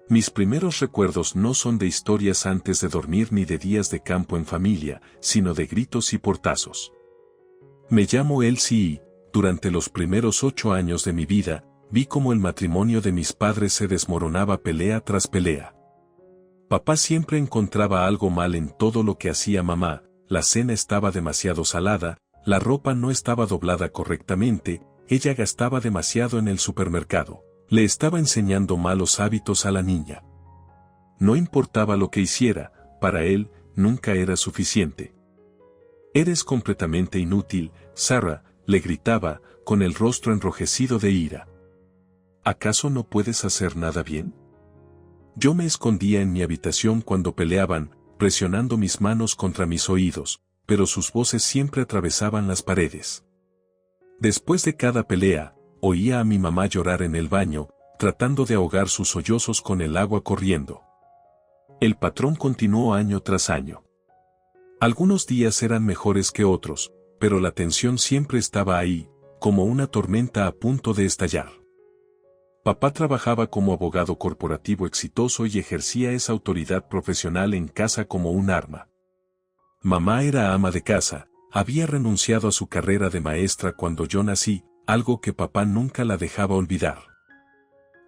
Mis primeros recuerdos no son de historias antes de dormir ni de días de campo en familia, sino de gritos y portazos. Me llamo Elsie y, durante los primeros 8 años de mi vida, vi cómo el matrimonio de mis padres se desmoronaba pelea tras pelea. Papá siempre encontraba algo mal en todo lo que hacía mamá, la cena estaba demasiado salada, la ropa no estaba doblada correctamente, ella gastaba demasiado en el supermercado. Le estaba enseñando malos hábitos a la niña. No importaba lo que hiciera, para él, nunca era suficiente. «Eres completamente inútil, Sarah», le gritaba, con el rostro enrojecido de ira. «¿Acaso no puedes hacer nada bien?». Yo me escondía en mi habitación cuando peleaban, presionando mis manos contra mis oídos, pero sus voces siempre atravesaban las paredes. Después de cada pelea, oía a mi mamá llorar en el baño, tratando de ahogar sus sollozos con el agua corriendo. El patrón continuó año tras año. Algunos días eran mejores que otros, pero la tensión siempre estaba ahí, como una tormenta a punto de estallar. Papá trabajaba como abogado corporativo exitoso y ejercía esa autoridad profesional en casa como un arma. Mamá era ama de casa, había renunciado a su carrera de maestra cuando yo nací, algo que papá nunca la dejaba olvidar.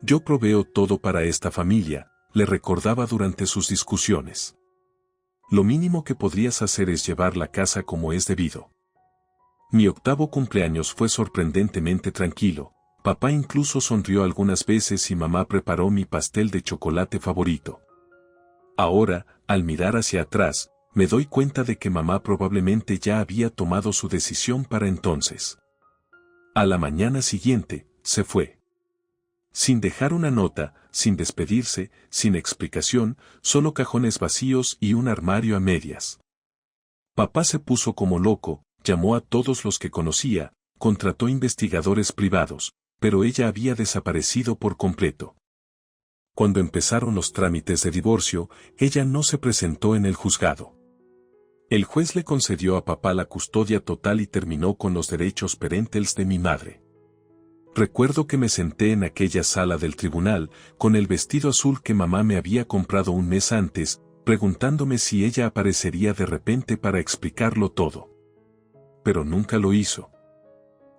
«Yo proveo todo para esta familia», le recordaba durante sus discusiones. «Lo mínimo que podrías hacer es llevar la casa como es debido». Mi 8º cumpleaños fue sorprendentemente tranquilo, papá incluso sonrió algunas veces y mamá preparó mi pastel de chocolate favorito. Ahora, al mirar hacia atrás, me doy cuenta de que mamá probablemente ya había tomado su decisión para entonces. A la mañana siguiente, se fue. Sin dejar una nota, sin despedirse, sin explicación, solo cajones vacíos y un armario a medias. Papá se puso como loco, llamó a todos los que conocía, contrató investigadores privados, pero ella había desaparecido por completo. Cuando empezaron los trámites de divorcio, ella no se presentó en el juzgado. El juez le concedió a papá la custodia total y terminó con los derechos parentales de mi madre. Recuerdo que me senté en aquella sala del tribunal, con el vestido azul que mamá me había comprado un mes antes, preguntándome si ella aparecería de repente para explicarlo todo. Pero nunca lo hizo.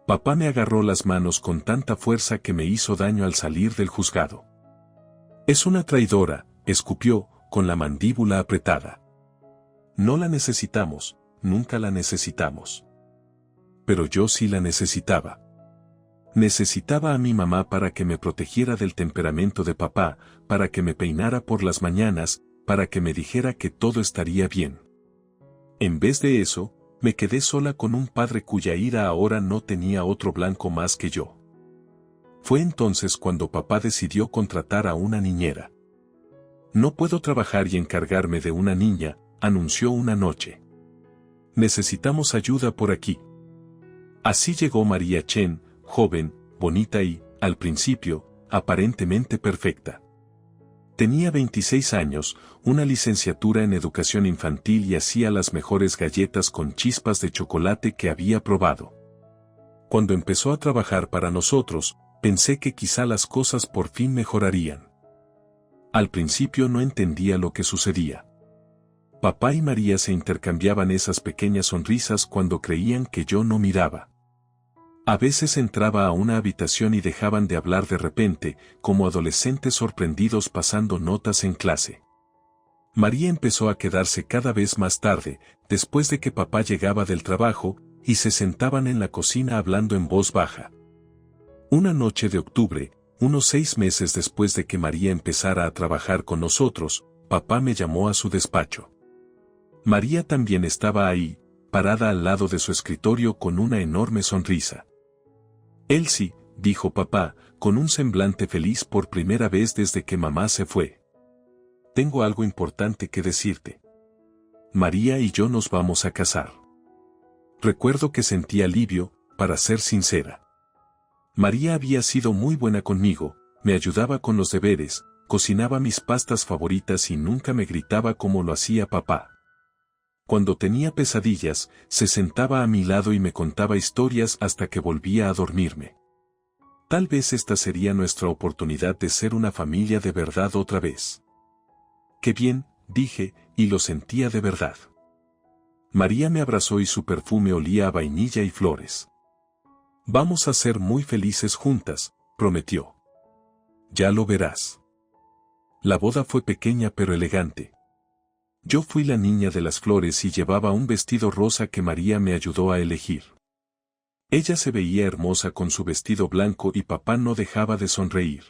Papá me agarró las manos con tanta fuerza que me hizo daño al salir del juzgado. «Es una traidora», escupió, con la mandíbula apretada. «No la necesitamos, nunca la necesitamos». Pero yo sí la necesitaba. Necesitaba a mi mamá para que me protegiera del temperamento de papá, para que me peinara por las mañanas, para que me dijera que todo estaría bien. En vez de eso, me quedé sola con un padre cuya ira ahora no tenía otro blanco más que yo. Fue entonces cuando papá decidió contratar a una niñera. «No puedo trabajar y encargarme de una niña», anunció una noche. «Necesitamos ayuda por aquí». Así llegó María Chen, joven, bonita y, al principio, aparentemente perfecta. Tenía 26 años, una licenciatura en educación infantil y hacía las mejores galletas con chispas de chocolate que había probado. Cuando empezó a trabajar para nosotros, pensé que quizá las cosas por fin mejorarían. Al principio no entendía lo que sucedía. Papá y María se intercambiaban esas pequeñas sonrisas cuando creían que yo no miraba. A veces entraba a una habitación y dejaban de hablar de repente, como adolescentes sorprendidos pasando notas en clase. María empezó a quedarse cada vez más tarde, después de que papá llegaba del trabajo, y se sentaban en la cocina hablando en voz baja. Una noche de octubre, unos 6 meses después de que María empezara a trabajar con nosotros, papá me llamó a su despacho. María también estaba ahí, parada al lado de su escritorio con una enorme sonrisa. «Elsie», dijo papá, con un semblante feliz por primera vez desde que mamá se fue. «Tengo algo importante que decirte. María y yo nos vamos a casar». Recuerdo que sentí alivio, para ser sincera. María había sido muy buena conmigo, me ayudaba con los deberes, cocinaba mis pastas favoritas y nunca me gritaba como lo hacía papá. Cuando tenía pesadillas, se sentaba a mi lado y me contaba historias hasta que volvía a dormirme. Tal vez esta sería nuestra oportunidad de ser una familia de verdad otra vez. Qué bien, dije, y lo sentía de verdad. María me abrazó y su perfume olía a vainilla y flores. Vamos a ser muy felices juntas, prometió. Ya lo verás. La boda fue pequeña pero elegante. Yo fui la niña de las flores y llevaba un vestido rosa que María me ayudó a elegir. Ella se veía hermosa con su vestido blanco y papá no dejaba de sonreír.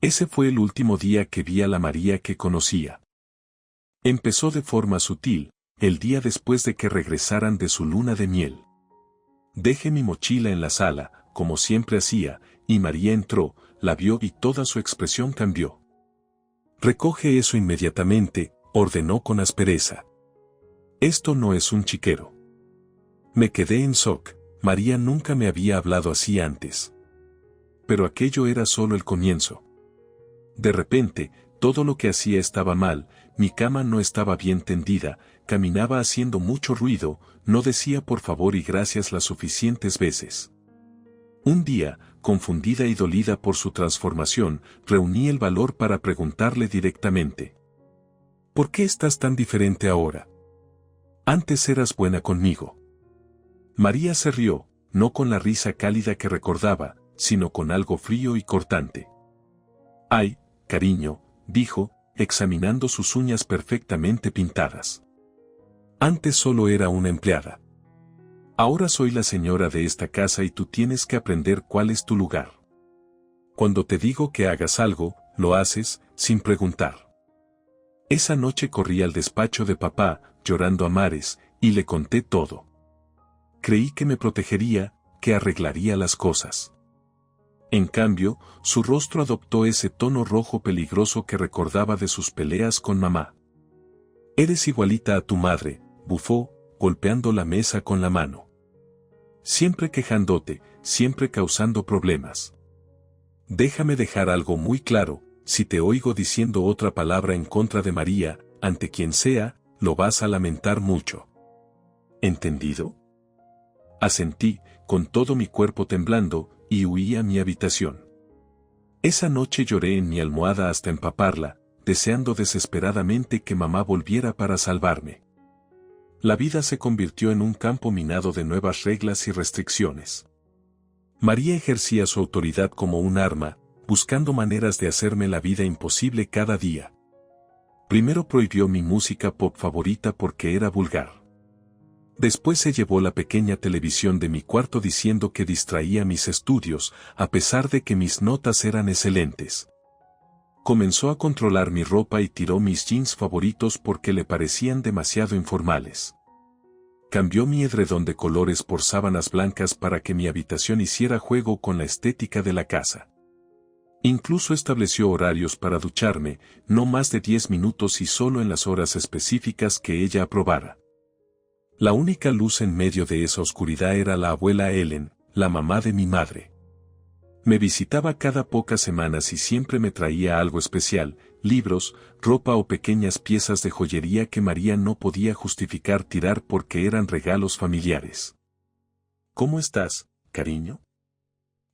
Ese fue el último día que vi a la María que conocía. Empezó de forma sutil, el día después de que regresaran de su luna de miel. Dejé mi mochila en la sala, como siempre hacía, y María entró, la vio y toda su expresión cambió. Recoge eso inmediatamente, ordenó con aspereza. Esto no es un chiquero. Me quedé en shock, María nunca me había hablado así antes. Pero aquello era solo el comienzo. De repente, todo lo que hacía estaba mal, mi cama no estaba bien tendida, caminaba haciendo mucho ruido, no decía por favor y gracias las suficientes veces. Un día, confundida y dolida por su transformación, reuní el valor para preguntarle directamente. ¿Por qué estás tan diferente ahora? Antes eras buena conmigo. María se rió, no con la risa cálida que recordaba, sino con algo frío y cortante. Ay, cariño, dijo, examinando sus uñas perfectamente pintadas. Antes solo era una empleada. Ahora soy la señora de esta casa y tú tienes que aprender cuál es tu lugar. Cuando te digo que hagas algo, lo haces, sin preguntar. Esa noche corrí al despacho de papá, llorando a mares, y le conté todo. Creí que me protegería, que arreglaría las cosas. En cambio, su rostro adoptó ese tono rojo peligroso que recordaba de sus peleas con mamá. Eres igualita a tu madre, bufó, golpeando la mesa con la mano. Siempre quejándote, siempre causando problemas. Déjame dejar algo muy claro, si te oigo diciendo otra palabra en contra de María, ante quien sea, lo vas a lamentar mucho. ¿Entendido? Asentí, con todo mi cuerpo temblando, y huí a mi habitación. Esa noche lloré en mi almohada hasta empaparla, deseando desesperadamente que mamá volviera para salvarme. La vida se convirtió en un campo minado de nuevas reglas y restricciones. María ejercía su autoridad como un arma, buscando maneras de hacerme la vida imposible cada día. Primero prohibió mi música pop favorita porque era vulgar. Después se llevó la pequeña televisión de mi cuarto diciendo que distraía mis estudios, a pesar de que mis notas eran excelentes. Comenzó a controlar mi ropa y tiró mis jeans favoritos porque le parecían demasiado informales. Cambió mi edredón de colores por sábanas blancas para que mi habitación hiciera juego con la estética de la casa. Incluso estableció horarios para ducharme, no más de 10 minutos y solo en las horas específicas que ella aprobara. La única luz en medio de esa oscuridad era la abuela Ellen, la mamá de mi madre. Me visitaba cada pocas semanas y siempre me traía algo especial, libros, ropa o pequeñas piezas de joyería que María no podía justificar tirar porque eran regalos familiares. ¿Cómo estás, cariño?,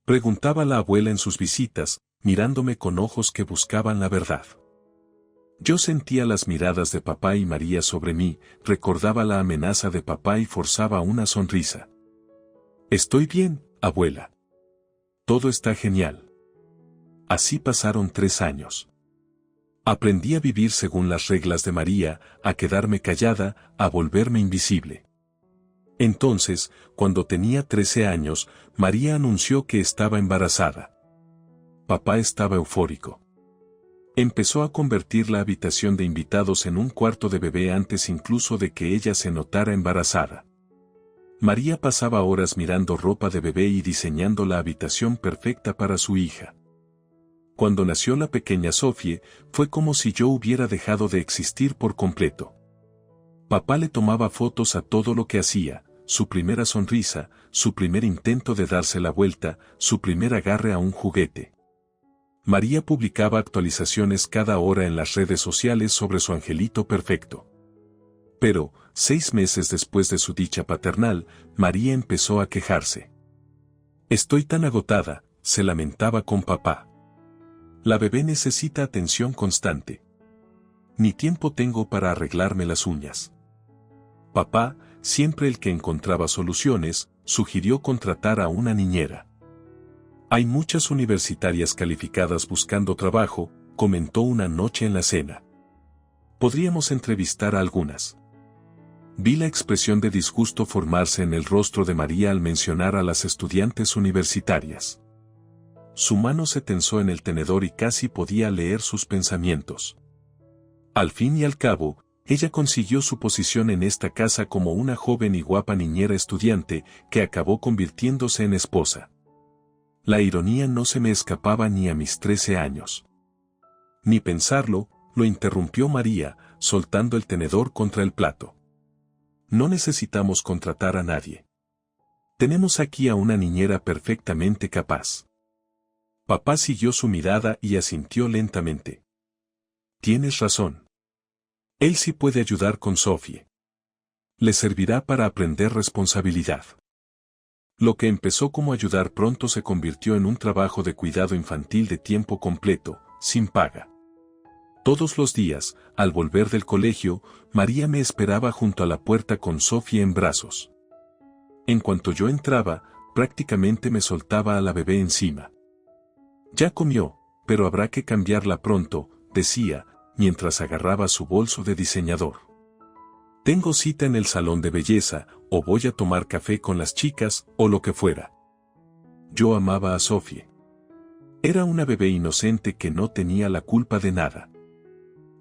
preguntaba la abuela en sus visitas, mirándome con ojos que buscaban la verdad. Yo sentía las miradas de papá y María sobre mí, recordaba la amenaza de papá y forzaba una sonrisa. Estoy bien, abuela. Todo está genial. Así pasaron 3 años. Aprendí a vivir según las reglas de María, a quedarme callada, a volverme invisible. Entonces, cuando tenía 13 años, María anunció que estaba embarazada. Papá estaba eufórico. Empezó a convertir la habitación de invitados en un cuarto de bebé antes incluso de que ella se notara embarazada. María pasaba horas mirando ropa de bebé y diseñando la habitación perfecta para su hija. Cuando nació la pequeña Sofie, fue como si yo hubiera dejado de existir por completo. Papá le tomaba fotos a todo lo que hacía, su primera sonrisa, su primer intento de darse la vuelta, su primer agarre a un juguete. María publicaba actualizaciones cada hora en las redes sociales sobre su angelito perfecto. Pero, 6 meses después de su dicha paternal, María empezó a quejarse. Estoy tan agotada, se lamentaba con papá. La bebé necesita atención constante. Ni tiempo tengo para arreglarme las uñas. Papá, siempre el que encontraba soluciones, sugirió contratar a una niñera. Hay muchas universitarias calificadas buscando trabajo, comentó una noche en la cena. Podríamos entrevistar a algunas. Vi la expresión de disgusto formarse en el rostro de María al mencionar a las estudiantes universitarias. Su mano se tensó en el tenedor y casi podía leer sus pensamientos. Al fin y al cabo, ella consiguió su posición en esta casa como una joven y guapa niñera estudiante que acabó convirtiéndose en esposa. La ironía no se me escapaba ni a mis 13 años. Ni pensarlo, lo interrumpió María, soltando el tenedor contra el plato. No necesitamos contratar a nadie. Tenemos aquí a una niñera perfectamente capaz. Papá siguió su mirada y asintió lentamente. Tienes razón. Él sí puede ayudar con Sofie. Le servirá para aprender responsabilidad. Lo que empezó como ayudar pronto se convirtió en un trabajo de cuidado infantil de tiempo completo, sin paga. Todos los días, al volver del colegio, María me esperaba junto a la puerta con Sofía en brazos. En cuanto yo entraba, prácticamente me soltaba a la bebé encima. Ya comió, pero habrá que cambiarla pronto, decía, mientras agarraba su bolso de diseñador. Tengo cita en el salón de belleza, o voy a tomar café con las chicas, o lo que fuera. Yo amaba a Sofía. Era una bebé inocente que no tenía la culpa de nada.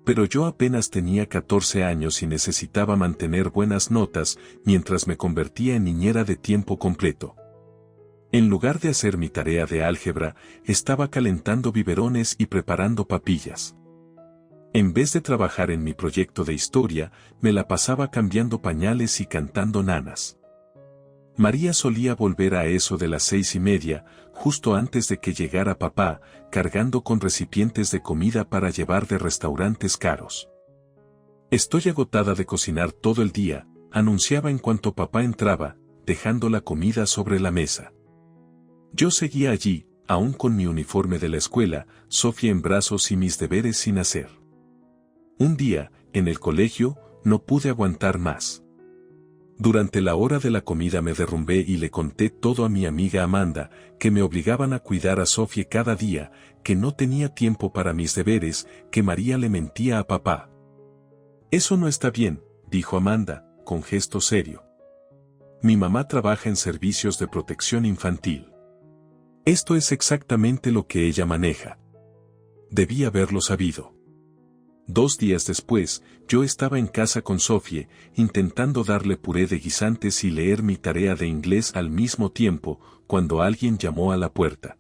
Pero yo apenas tenía 14 años y necesitaba mantener buenas notas mientras me convertía en niñera de tiempo completo. En lugar de hacer mi tarea de álgebra, estaba calentando biberones y preparando papillas. En vez de trabajar en mi proyecto de historia, me la pasaba cambiando pañales y cantando nanas. María solía volver a eso de las 6:30, justo antes de que llegara papá, cargando con recipientes de comida para llevar de restaurantes caros. Estoy agotada de cocinar todo el día, anunciaba en cuanto papá entraba, dejando la comida sobre la mesa. Yo seguía allí, aún con mi uniforme de la escuela, Sofía en brazos y mis deberes sin hacer. Un día, en el colegio, no pude aguantar más. Durante la hora de la comida me derrumbé y le conté todo a mi amiga Amanda, que me obligaban a cuidar a Sofía cada día, que no tenía tiempo para mis deberes, que María le mentía a papá. Eso no está bien, dijo Amanda, con gesto serio. Mi mamá trabaja en servicios de protección infantil. Esto es exactamente lo que ella maneja. Debí haberlo sabido. 2 días después, yo estaba en casa con Sofía, intentando darle puré de guisantes y leer mi tarea de inglés al mismo tiempo, cuando alguien llamó a la puerta.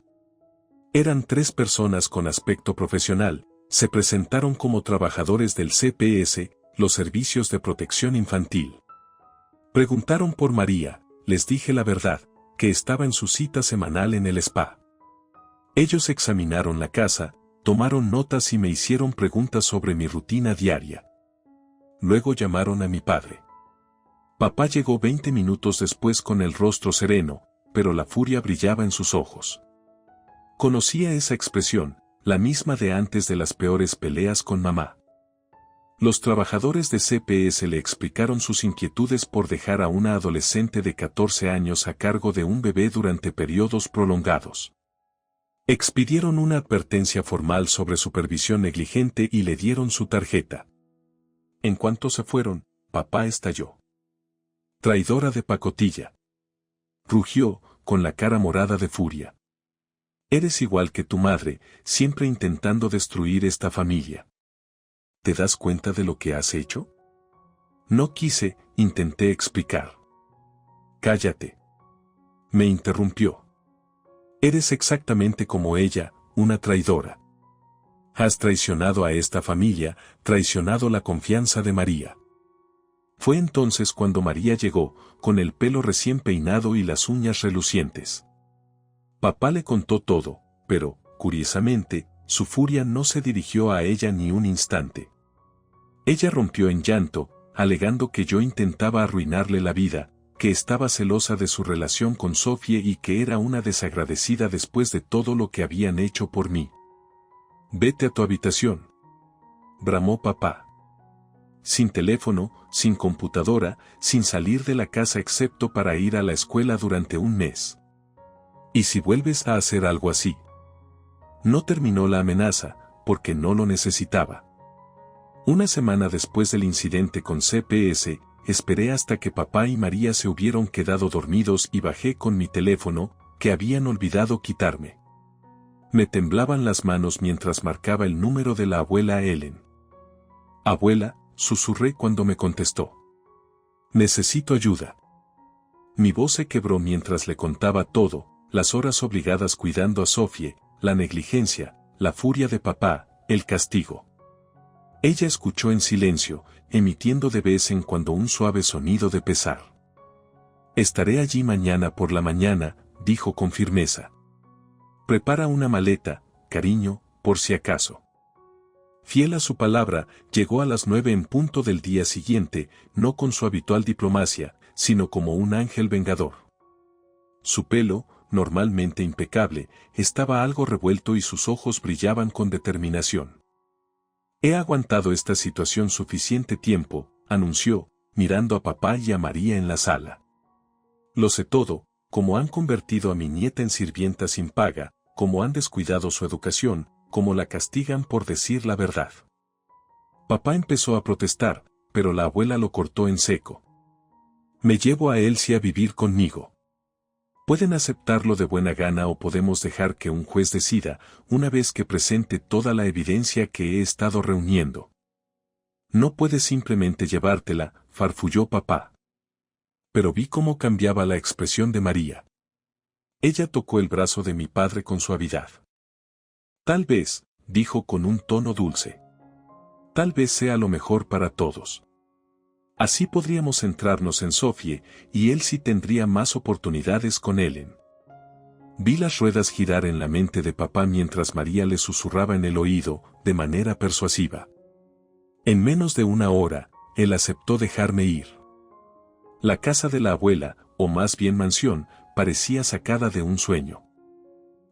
Eran 3 personas con aspecto profesional, se presentaron como trabajadores del CPS, los servicios de protección infantil. Preguntaron por María, les dije la verdad, que estaba en su cita semanal en el spa. Ellos examinaron la casa, tomaron notas y me hicieron preguntas sobre mi rutina diaria. Luego llamaron a mi padre. Papá llegó 20 minutos después con el rostro sereno, pero la furia brillaba en sus ojos. Conocía esa expresión, la misma de antes de las peores peleas con mamá. Los trabajadores de CPS le explicaron sus inquietudes por dejar a una adolescente de 14 años a cargo de un bebé durante periodos prolongados. Expidieron una advertencia formal sobre supervisión negligente y le dieron su tarjeta. En cuanto se fueron, papá estalló. Traidora de pacotilla. Rugió, con la cara morada de furia. Eres igual que tu madre, siempre intentando destruir esta familia. ¿Te das cuenta de lo que has hecho? No quise, intenté explicar. Cállate. Me interrumpió. Eres exactamente como ella, una traidora. Has traicionado a esta familia, traicionado la confianza de María. Fue entonces cuando María llegó, con el pelo recién peinado y las uñas relucientes. Papá le contó todo, pero, curiosamente, su furia no se dirigió a ella ni un instante. Ella rompió en llanto, alegando que yo intentaba arruinarle la vida, que estaba celosa de su relación con Sofía y que era una desagradecida después de todo lo que habían hecho por mí. «Vete a tu habitación», bramó papá. Sin teléfono, sin computadora, sin salir de la casa excepto para ir a la escuela durante un mes. ¿Y si vuelves a hacer algo así? No terminó la amenaza, porque no lo necesitaba. Una semana después del incidente con CPS, esperé hasta que papá y María se hubieron quedado dormidos y bajé con mi teléfono, que habían olvidado quitarme. Me temblaban las manos mientras marcaba el número de la abuela Ellen. «Abuela», susurré cuando me contestó. «Necesito ayuda». Mi voz se quebró mientras le contaba todo, las horas obligadas cuidando a Sofía, la negligencia, la furia de papá, el castigo. Ella escuchó en silencio, emitiendo de vez en cuando un suave sonido de pesar. «Estaré allí mañana por la mañana», dijo con firmeza. «Prepara una maleta, cariño, por si acaso». Fiel a su palabra, llegó a las 9 en punto del día siguiente, no con su habitual diplomacia, sino como un ángel vengador. Su pelo, normalmente impecable, estaba algo revuelto y sus ojos brillaban con determinación. «He aguantado esta situación suficiente tiempo», anunció, mirando a papá y a María en la sala. «Lo sé todo, cómo han convertido a mi nieta en sirvienta sin paga, cómo han descuidado su educación, cómo la castigan por decir la verdad». Papá empezó a protestar, pero la abuela lo cortó en seco. «Me llevo a Elsie a vivir conmigo. Pueden aceptarlo de buena gana o podemos dejar que un juez decida, una vez que presente toda la evidencia que he estado reuniendo». «No puedes simplemente llevártela», farfulló papá. Pero vi cómo cambiaba la expresión de María. Ella tocó el brazo de mi padre con suavidad. «Tal vez», dijo con un tono dulce. «Tal vez sea lo mejor para todos. Así podríamos centrarnos en Sofía, y él sí tendría más oportunidades con Ellen». Vi las ruedas girar en la mente de papá mientras María le susurraba en el oído, de manera persuasiva. En menos de una hora, él aceptó dejarme ir. La casa de la abuela, o más bien mansión, parecía sacada de un sueño.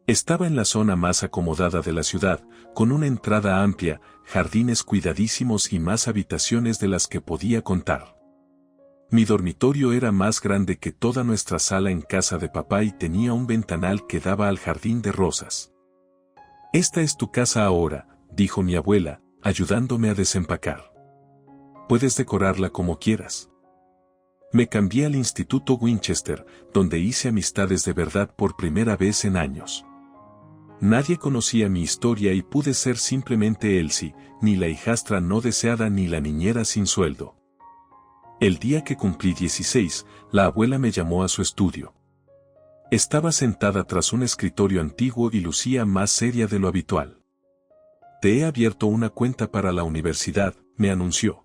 Estaba en la zona más acomodada de la ciudad, con una entrada amplia, jardines cuidadísimos y más habitaciones de las que podía contar. Mi dormitorio era más grande que toda nuestra sala en casa de papá y tenía un ventanal que daba al jardín de rosas. «Esta es tu casa ahora», dijo mi abuela, ayudándome a desempacar. «Puedes decorarla como quieras». Me cambié al Instituto Winchester, donde hice amistades de verdad por primera vez en años. Nadie conocía mi historia y pude ser simplemente Elsie, ni la hijastra no deseada ni la niñera sin sueldo. El día que cumplí 16, la abuela me llamó a su estudio. Estaba sentada tras un escritorio antiguo y lucía más seria de lo habitual. «Te he abierto una cuenta para la universidad», me anunció.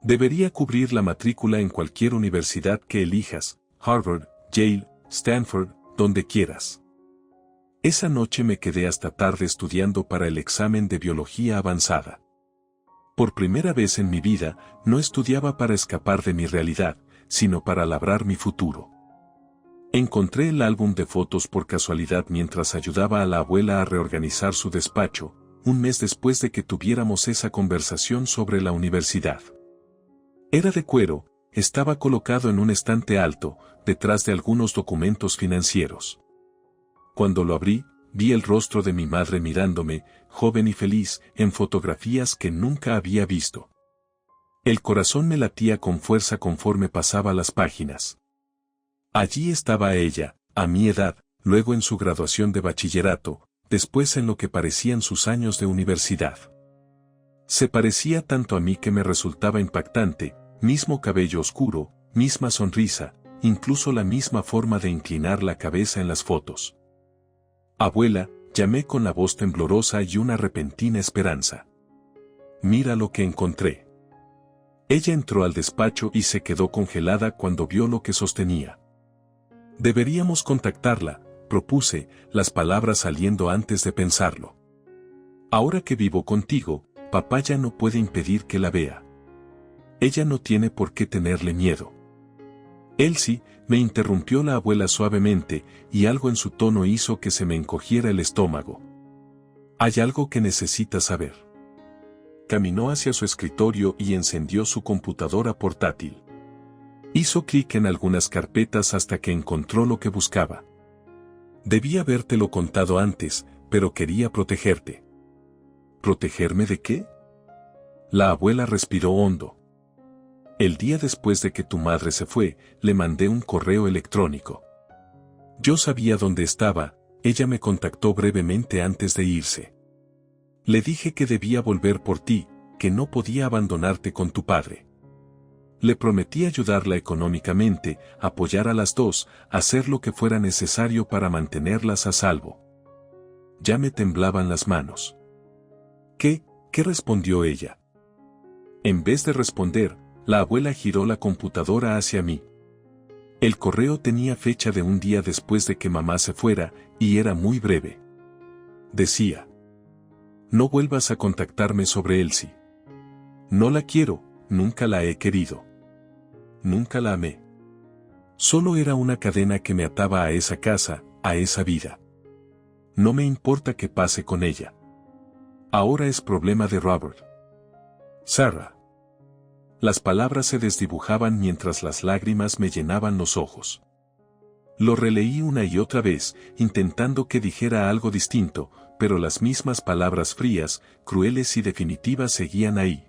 «Debería cubrir la matrícula en cualquier universidad que elijas, Harvard, Yale, Stanford, donde quieras». Esa noche me quedé hasta tarde estudiando para el examen de biología avanzada. Por primera vez en mi vida, no estudiaba para escapar de mi realidad, sino para labrar mi futuro. Encontré el álbum de fotos por casualidad mientras ayudaba a la abuela a reorganizar su despacho, un mes después de que tuviéramos esa conversación sobre la universidad. Era de cuero, estaba colocado en un estante alto, detrás de algunos documentos financieros. Cuando lo abrí, vi el rostro de mi madre mirándome, joven y feliz, en fotografías que nunca había visto. El corazón me latía con fuerza conforme pasaba las páginas. Allí estaba ella, a mi edad, luego en su graduación de bachillerato, después en lo que parecían sus años de universidad. Se parecía tanto a mí que me resultaba impactante, mismo cabello oscuro, misma sonrisa, incluso la misma forma de inclinar la cabeza en las fotos. «Abuela», llamé con la voz temblorosa y una repentina esperanza. «Mira lo que encontré». Ella entró al despacho y se quedó congelada cuando vio lo que sostenía. «Deberíamos contactarla», propuse, las palabras saliendo antes de pensarlo. «Ahora que vivo contigo, papá ya no puede impedir que la vea. Ella no tiene por qué tenerle miedo». Elsie, me interrumpió la abuela suavemente, y algo en su tono hizo que se me encogiera el estómago. Hay algo que necesitas saber. Caminó hacia su escritorio y encendió su computadora portátil. Hizo clic en algunas carpetas hasta que encontró lo que buscaba. Debí habértelo contado antes, pero quería protegerte. ¿Protegerme de qué? La abuela respiró hondo. El día después de que tu madre se fue, le mandé un correo electrónico. Yo sabía dónde estaba, ella me contactó brevemente antes de irse. Le dije que debía volver por ti, que no podía abandonarte con tu padre. Le prometí ayudarla económicamente, apoyar a las dos, hacer lo que fuera necesario para mantenerlas a salvo. Ya me temblaban las manos. ¿Qué respondió ella? En vez de responder, la abuela giró la computadora hacia mí. El correo tenía fecha de un día después de que mamá se fuera, y era muy breve. Decía: no vuelvas a contactarme sobre Elsie. No la quiero, nunca la he querido. Nunca la amé. Solo era una cadena que me ataba a esa casa, a esa vida. No me importa qué pase con ella. Ahora es problema de Robert. Sarah. Las palabras se desdibujaban mientras las lágrimas me llenaban los ojos. Lo releí una y otra vez, intentando que dijera algo distinto, pero las mismas palabras frías, crueles y definitivas seguían ahí.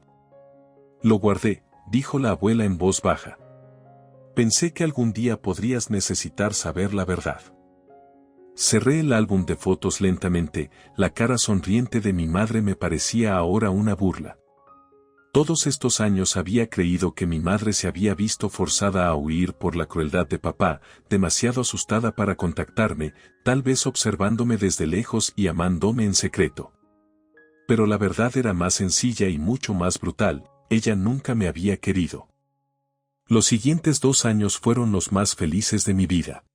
Lo guardé, dijo la abuela en voz baja. Pensé que algún día podrías necesitar saber la verdad. Cerré el álbum de fotos lentamente, la cara sonriente de mi madre me parecía ahora una burla. Todos estos años había creído que mi madre se había visto forzada a huir por la crueldad de papá, demasiado asustada para contactarme, tal vez observándome desde lejos y amándome en secreto. Pero la verdad era más sencilla y mucho más brutal, ella nunca me había querido. Los siguientes 2 años fueron los más felices de mi vida.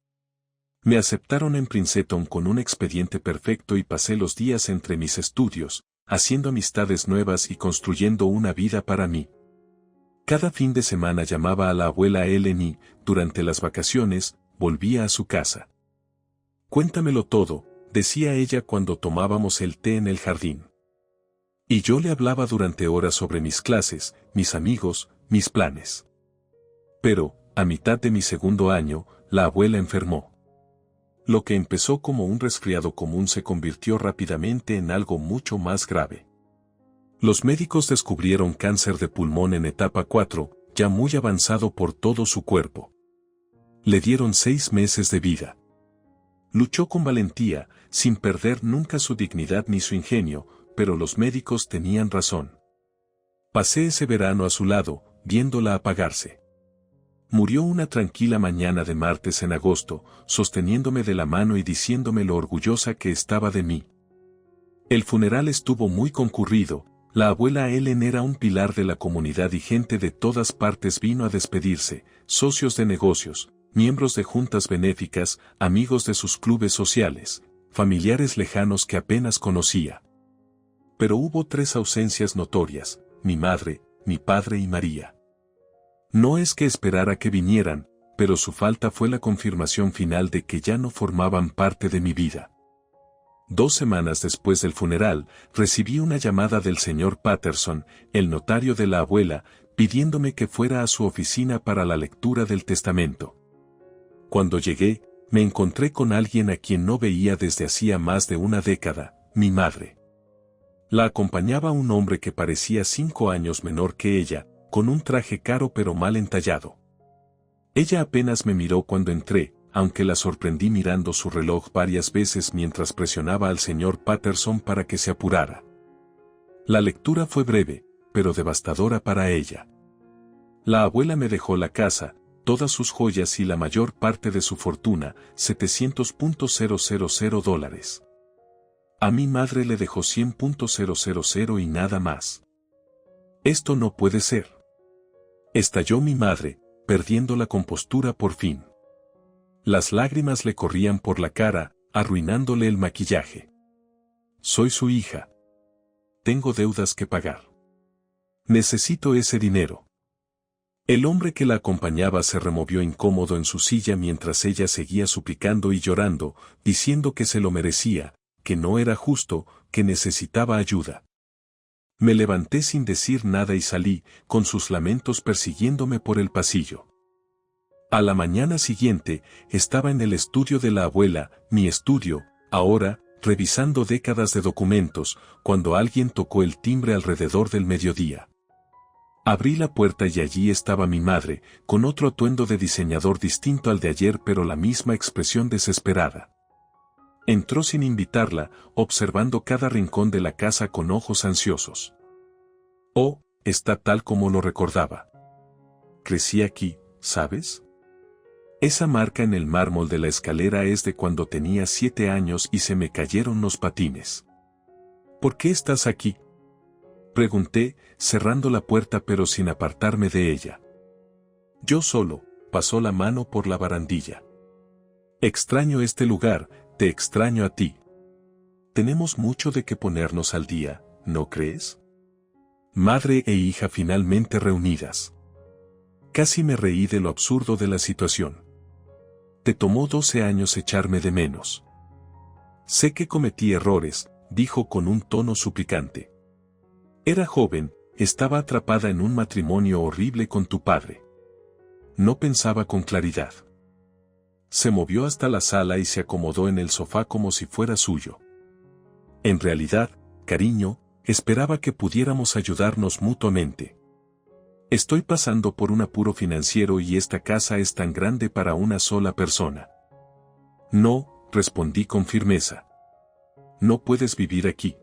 Me aceptaron en Princeton con un expediente perfecto y pasé los días entre mis estudios, haciendo amistades nuevas y construyendo una vida para mí. Cada fin de semana llamaba a la abuela Ellen y, durante las vacaciones, volvía a su casa. Cuéntamelo todo, decía ella cuando tomábamos el té en el jardín. Y yo le hablaba durante horas sobre mis clases, mis amigos, mis planes. Pero, a mitad de mi segundo año, la abuela enfermó. Lo que empezó como un resfriado común se convirtió rápidamente en algo mucho más grave. Los médicos descubrieron cáncer de pulmón en etapa 4, ya muy avanzado por todo su cuerpo. Le dieron 6 meses de vida. Luchó con valentía, sin perder nunca su dignidad ni su ingenio, pero los médicos tenían razón. Pasé ese verano a su lado, viéndola apagarse. Murió una tranquila mañana de martes en agosto, sosteniéndome de la mano y diciéndome lo orgullosa que estaba de mí. El funeral estuvo muy concurrido, la abuela Ellen era un pilar de la comunidad y gente de todas partes vino a despedirse, socios de negocios, miembros de juntas benéficas, amigos de sus clubes sociales, familiares lejanos que apenas conocía. Pero hubo 3 ausencias notorias: mi madre, mi padre y María. No es que esperara que vinieran, pero su falta fue la confirmación final de que ya no formaban parte de mi vida. 2 semanas después del funeral, recibí una llamada del señor Patterson, el notario de la abuela, pidiéndome que fuera a su oficina para la lectura del testamento. Cuando llegué, me encontré con alguien a quien no veía desde hacía más de una década, mi madre. La acompañaba un hombre que parecía 5 años menor que ella, con un traje caro pero mal entallado. Ella apenas me miró cuando entré, aunque la sorprendí mirando su reloj varias veces mientras presionaba al señor Patterson para que se apurara. La lectura fue breve, pero devastadora para ella. La abuela me dejó la casa, todas sus joyas y la mayor parte de su fortuna, $700,000. A mi madre le dejó $100,000 y nada más. Esto no puede ser. Estalló mi madre, perdiendo la compostura por fin. Las lágrimas le corrían por la cara, arruinándole el maquillaje. Soy su hija. Tengo deudas que pagar. Necesito ese dinero. El hombre que la acompañaba se removió incómodo en su silla mientras ella seguía suplicando y llorando, diciendo que se lo merecía, que no era justo, que necesitaba ayuda. Me levanté sin decir nada y salí, con sus lamentos persiguiéndome por el pasillo. A la mañana siguiente, estaba en el estudio de la abuela, mi estudio, ahora, revisando décadas de documentos, cuando alguien tocó el timbre alrededor del mediodía. Abrí la puerta y allí estaba mi madre, con otro atuendo de diseñador distinto al de ayer pero la misma expresión desesperada. Entró sin invitarla, observando cada rincón de la casa con ojos ansiosos. Oh, está tal como lo recordaba. Crecí aquí, ¿sabes? Esa marca en el mármol de la escalera es de cuando tenía 7 años y se me cayeron los patines. ¿Por qué estás aquí?, pregunté, cerrando la puerta pero sin apartarme de ella. Yo solo, pasó la mano por la barandilla. Extraño este lugar, te extraño a ti. Tenemos mucho de qué ponernos al día, ¿no crees? Madre e hija finalmente reunidas. Casi me reí de lo absurdo de la situación. Te tomó 12 años echarme de menos. Sé que cometí errores, dijo con un tono suplicante. Era joven, estaba atrapada en un matrimonio horrible con tu padre. No pensaba con claridad. Se movió hasta la sala y se acomodó en el sofá como si fuera suyo. En realidad, cariño, esperaba que pudiéramos ayudarnos mutuamente. Estoy pasando por un apuro financiero y esta casa es tan grande para una sola persona. No, respondí con firmeza. No puedes vivir aquí.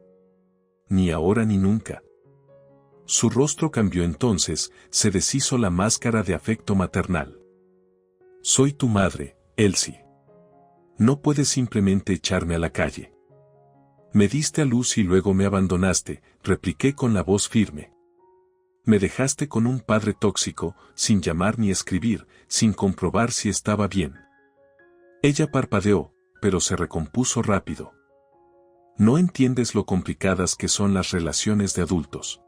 Ni ahora ni nunca. Su rostro cambió entonces, se deshizo la máscara de afecto maternal. Soy tu madre, Elsie. No puedes simplemente echarme a la calle. Me diste a luz y luego me abandonaste, repliqué con la voz firme. Me dejaste con un padre tóxico, sin llamar ni escribir, sin comprobar si estaba bien. Ella parpadeó, pero se recompuso rápido. No entiendes lo complicadas que son las relaciones de adultos.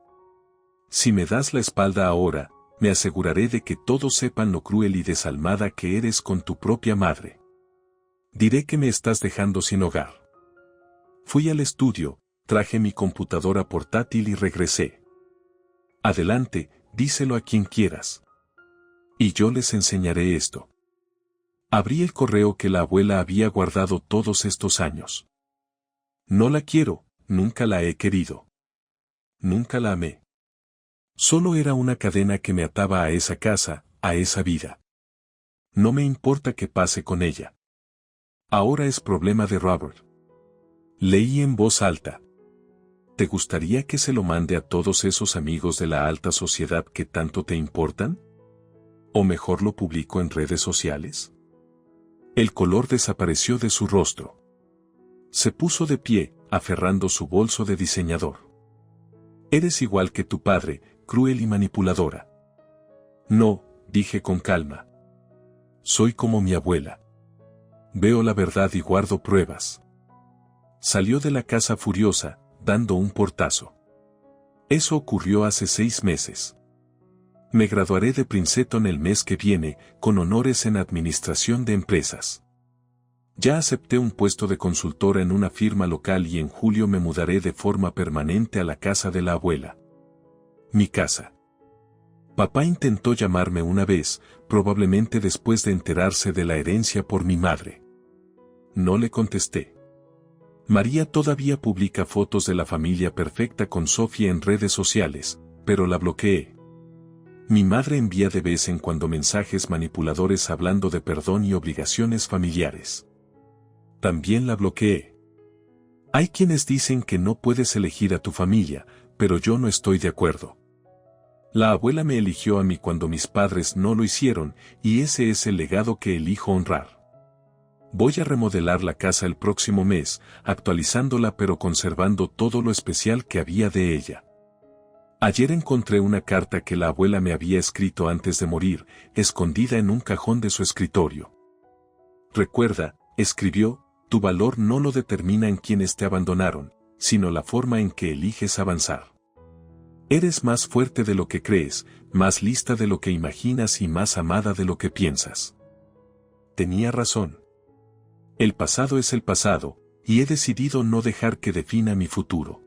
Si me das la espalda ahora, me aseguraré de que todos sepan lo cruel y desalmada que eres con tu propia madre. Diré que me estás dejando sin hogar. Fui al estudio, traje mi computadora portátil y regresé. Adelante, díselo a quien quieras. Y yo les enseñaré esto. Abrí el correo que la abuela había guardado todos estos años. No la quiero, nunca la he querido. Nunca la amé. Solo era una cadena que me ataba a esa casa, a esa vida. No me importa qué pase con ella. Ahora es problema de Robert. Leí en voz alta. ¿Te gustaría que se lo mande a todos esos amigos de la alta sociedad que tanto te importan? ¿O mejor lo publico en redes sociales? El color desapareció de su rostro. Se puso de pie, aferrando su bolso de diseñador. Eres igual que tu padre, cruel y manipuladora. No, dije con calma. Soy como mi abuela. Veo la verdad y guardo pruebas. Salió de la casa furiosa, dando un portazo. Eso ocurrió hace 6 meses. Me graduaré de Princeton el mes que viene, con honores en administración de empresas. Ya acepté un puesto de consultora en una firma local y en julio me mudaré de forma permanente a la casa de la abuela. Mi casa. Papá intentó llamarme una vez, probablemente después de enterarse de la herencia por mi madre. No le contesté. María todavía publica fotos de la familia perfecta con Sofía en redes sociales, pero la bloqueé. Mi madre envía de vez en cuando mensajes manipuladores hablando de perdón y obligaciones familiares. También la bloqueé. Hay quienes dicen que no puedes elegir a tu familia, pero yo no estoy de acuerdo. La abuela me eligió a mí cuando mis padres no lo hicieron, y ese es el legado que elijo honrar. Voy a remodelar la casa el próximo mes, actualizándola pero conservando todo lo especial que había de ella. Ayer encontré una carta que la abuela me había escrito antes de morir, escondida en un cajón de su escritorio. Recuerda, escribió, tu valor no lo determinan quienes te abandonaron, sino la forma en que eliges avanzar. Eres más fuerte de lo que crees, más lista de lo que imaginas y más amada de lo que piensas. Tenía razón. El pasado es el pasado, y he decidido no dejar que defina mi futuro.